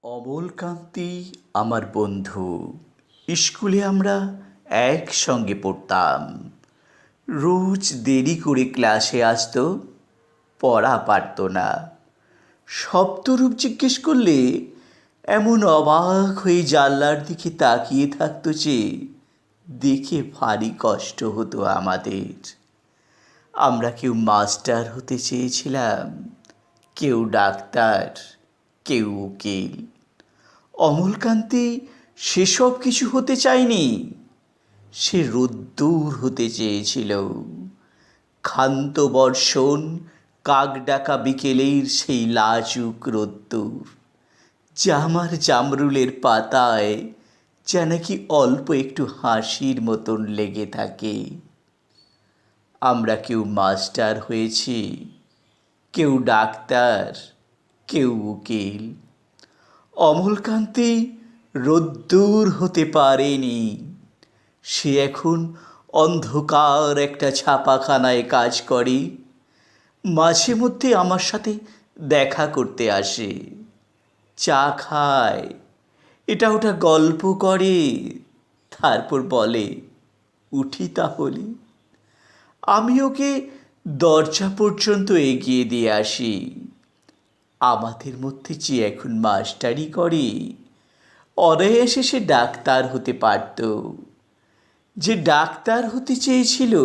অমলকান্তি আমার বন্ধু। স্কুলে আমরা একসঙ্গে পড়তাম। রোজ দেরি করে ক্লাসে আসতো, পড়া পারত না। শব্দরূপ জিজ্ঞেস করলে এমন অবাক হয়ে জানলার দিকে তাকিয়ে থাকতো যে দেখে ভারী কষ্ট হতো আমাদের। আমরা কেউ মাস্টার হতে চেয়েছিলাম, কেউ ডাক্তার, কেউ উকিল। অমলকান্তি সেসব কিছু হতে চায়নি। সে রোদ্দুর হতে চেয়েছিল। ক্ষান্ত বর্ষণ, কাক ডাকা বিকেলের সেই লাজুক রোদ্দুর, জামার জামরুলের পাতায় যা নাকি অল্প একটু হাসির মতন লেগে থাকে। আমরা কেউ মাস্টার হয়েছি, কেউ ডাক্তার, কেউ উকিল। অমলকান্তি রোদ্দুর হতে পারেনি। সে এখন অন্ধকার একটা ছাপাখানায় কাজ করে। মাঝে মধ্যে আমার সাথে দেখা করতে আসে, চা খায়, এটা ওটা গল্প করে, তারপর বলে, উঠি তাহলে। আমি ওকে দরজা পর্যন্ত এগিয়ে দিয়ে আসি। আমাদের মধ্যে যে এখন মাস্টারি করে, অনায়াসে সে ডাক্তার হতে পারত। যে ডাক্তার হতে চেয়েছিল,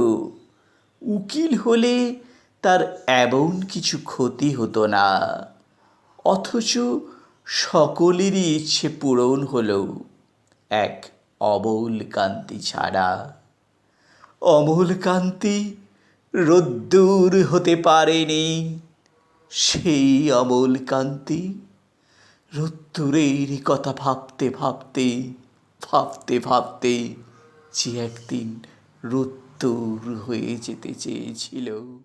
উকিল হলে তার এমন কিছু ক্ষতি হতো না। অথচ সকলেরই ইচ্ছে পূরণ হলো, এক অমলকান্তি ছাড়া। অমলকান্তি রোদ্দুর হতে পারেনি। সেই অমলকান্তি রোদ্দুরের কথা ভাবতে ভাবতে ভাবতে ভাবতে যে একদিন রোদ্দুর হয়ে যেতে চেয়েছিল।